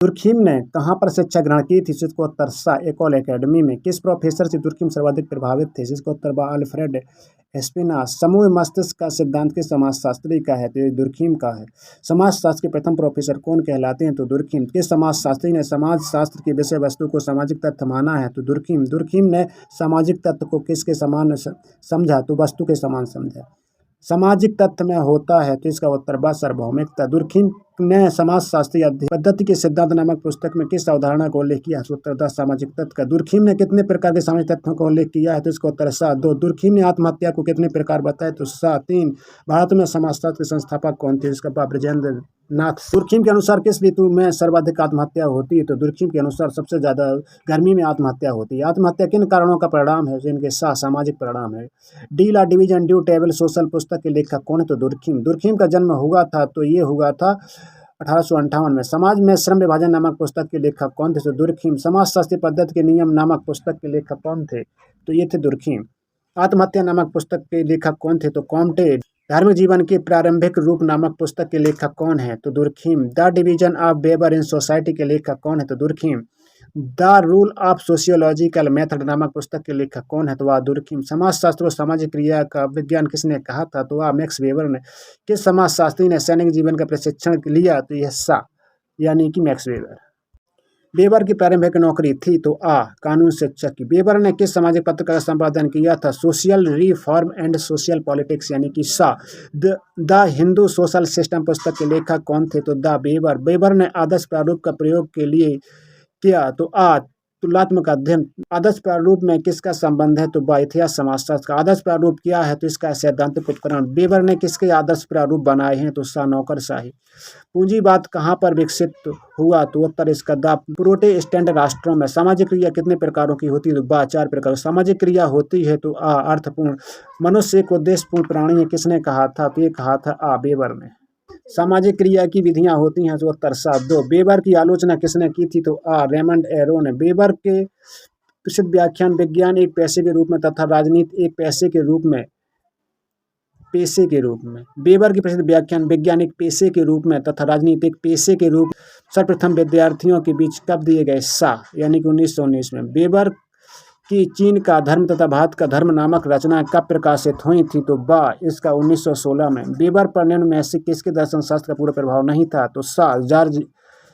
Durkheim ने कहाँ पर शिक्षा ग्रहण की थी? इसको उत्तर सा एकोल एकेडमी में। किस प्रोफेसर से दुर्खिम सर्वाधिक प्रभावित थे? इसको उत्तर बा अल्फ्रेड स्पिनाज। समूह मस्तिष्क का सिद्धांत किस समाजशास्त्री का है? तो ये दुर्खिम का है। समाजशास्त्र के प्रथम प्रोफेसर कौन कहलाते हैं? तो दुर्खिम। किस समाजशास्त्री ने समाजशास्त्र की विषय वस्तु को सामाजिक तथ्य माना है? तो दुर्खिम। दुर्खिम ने सामाजिक तत्व को किसके समान समझा? तो वस्तु के समान समझा। सामाजिक तथ्य में होता है तो इसका उत्तर बा सार्वभौमिकता। दुर्खिम ने समाजशास्त्री अध्ययन पद्धति के सिद्धांत नामक पुस्तक में किस अवधारणा का उल्लेख किया है? उत्तर द सामाजिक तथ्य का। दुर्खिम ने कितने प्रकार के सामाजिक तथ्यों का उल्लेख किया है? तो इसका उत्तर सा 2। दुर्खिम ने आत्महत्या को कितने प्रकार बताए? तो सा 3। भारत में समाजशास्त्र के संस्थापक कौन थे? इसका ब्रजेंद्र नाथ। दुर्खिम के अनुसार किस ऋतु में सर्वाधिक आत्महत्या होती है? तो दुर्खिम के अनुसार सबसे ज्यादा गर्मी में आत्महत्या होती है। आत्महत्या किन कारणों का परिणाम है? इनके सामाजिक परिणाम है। डी ला डिवीजन ड्यू टेबल सोशल पुस्तक के लेखक कौन है? तो दुर्खिम। दुर्खिम का जन्म हुआ था तो ये हुआ था 1858 में। समाज में श्रम विभाजन नामक पुस्तक के लेखक कौन थे? तो दुर्खिम। समाजशास्त्री पद्धति के नियम नामक पुस्तक के लेखक कौन थे? तो ये थे दुर्खिम। आत्महत्या नामक पुस्तक के लेखक कौन थे? तो कॉम्टे। धार्मिक जीवन के प्रारंभिक रूप नामक पुस्तक के लेखक कौन है? तो Durkheim. The division of weber in society के लेखक कौन है? तो Durkheim. The rule of sociological method नामक पुस्तक के लेखक कौन है? तो वह दुर्खिम। समाजशास्त्र और सामाजिक क्रिया का विज्ञान किसने कहा था? तो वह मैक्स वेबर ने। किस समाजशास्त्री ने सैनिक जीवन का प्रशिक्षण लिया? तो यह सा यानी कि मैक्स वेबर। वेबर की प्रारंभिक नौकरी थी तो कानून शिक्षक की। वेबर ने किस सामाजिक पत्र का संपादन किया था? Social reform and social politics यानी कि सा। द हिंदू सोशल सिस्टम पुस्तक के लेखक कौन थे? तो द वेबर। वेबर ने आदर्श प्रारूप का प्रयोग के लिए किया तो तुलनात्मक अध्ययन। आदर्श प्रारूप में किसका संबंध है? तो बा इतिहास समाजशास्त्र का। आदर्श प्रारूप क्या है? तो इसका सैद्धांतिक उपकरण। वेबर ने किसके आदर्श प्रारूप बनाए हैं? तो सा नौकरशाही। पूंजीवाद कहाँ पर विकसित हुआ? तो उत्तर इसका द प्रोटेस्टेंट राष्ट्रों में। सामाजिक क्रिया कितने प्रकारों की होती है? तो बा 4 प्रकार। सामाजिक क्रिया होती है तो अर्थपूर्ण। मनुष्य एक उद्देश्यपूर्ण प्राणी है किसने कहा था? तो ये कहा था वेबर ने। सामाजिक क्रिया की विधियां होती हैं तो उत्तर सा 2। वेबर की आलोचना किसने की थी? तो रेमंड एरो ने। वेबर के प्रसिद्ध व्याख्यान विज्ञान एक पैसे के रूप में तथा राजनीति एक पैसे के रूप में वेबर की प्रसिद्ध व्याख्यान विज्ञान एक पेशे के रूप में तथा राजनीति एक पेशे के रूप सर्वप्रथम विद्यार्थियों के बीच कब दिए गए? सा यानी कि 1919 में। वेबर कि चीन का धर्म तथा भारत का धर्म नामक रचना कब प्रकाशित हुई थी? तो बा इसका 1916 में। वेबर पर निम्न में से किसके दर्शन शास्त्र का पूरा प्रभाव नहीं था? तो सा जॉर्ज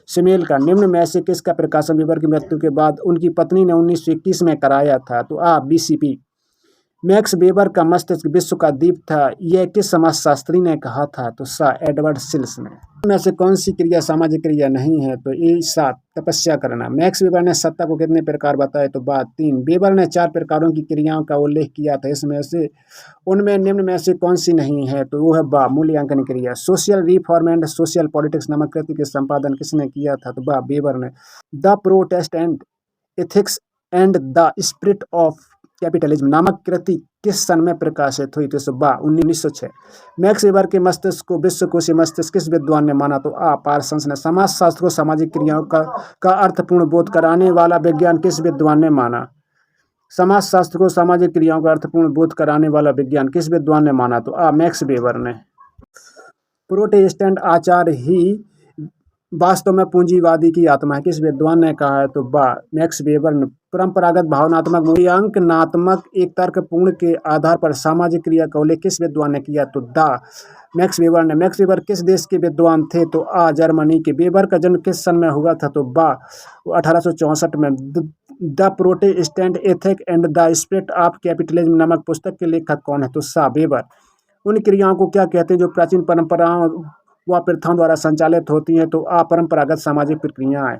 सिमेल का। निम्न में से किसका प्रकाशन वेबर की मृत्यु के बाद उनकी पत्नी ने 1921 में कराया था? तो बीसीपी। मैक्स वेबर का मस्तिष्क विश्व का दीप था, यह किस समाजशास्त्री ने कहा था? तो सा एडवर्ड सिल्स ने। में से कौन सी क्रिया सामाजिक क्रिया नहीं है? तो ये 7 तपस्या करना। मैक्स वेबर ने सत्ता को कितने प्रकार बताए? तो बात 3। वेबर ने 4 प्रकारों की क्रियाओं का उल्लेख किया था, इसमें से उनमें निम्न में से कौन सी नहीं है? तो वो है मूल्यांकन क्रिया। Social reform and social politics नामक कृति के संपादन किसने किया था? तो वेबर ने। The Protestant ethics and the spirit of capitalism नामक कृति किस सन में प्रकाशित हुई? तो 1906। मैक्स वेबर के मस्तिष्क को विश्वकोशीय मस्तिष्क किस विद्वान ने माना? तो पार्सन्स ने। समाजशास्त्र को सामाजिक क्रियाओं का अर्थपूर्ण बोध कराने वाला विज्ञान किस विद्वान ने माना? समाजशास्त्र को सामाजिक क्रियाओं का अर्थपूर्ण बोध कराने वाला विज्ञान किस विद्वान ने माना? तो मैक्स वेबर ने। प्रोटेस्टेंट आचार ही वास्तव में पूंजीवादी की आत्मा है, किस विद्वान ने कहा है? तो मैक्स वेबर ने। परंपरागत भावनात्मक मूल्यांकनात्मक एक तर्कपूर्ण के आधार पर सामाजिक क्रिया का उल्लेख किस विद्वान ने किया? तो मैक्स वेबर ने। मैक्स वेबर किस देश के विद्वान थे? तो जर्मनी के। वेबर का जन्म किस सन में हुआ था? तो 1864 में। The Protestant ethic and the spirit of capitalism नामक पुस्तक के लेखक कौन है? तो वेबर। उन क्रियाओं को क्या कहते हैं जो प्राचीन परंपराओं व प्रथाओं द्वारा संचालित होती हैं? तो अपरंपरागत सामाजिक प्रक्रियाएं।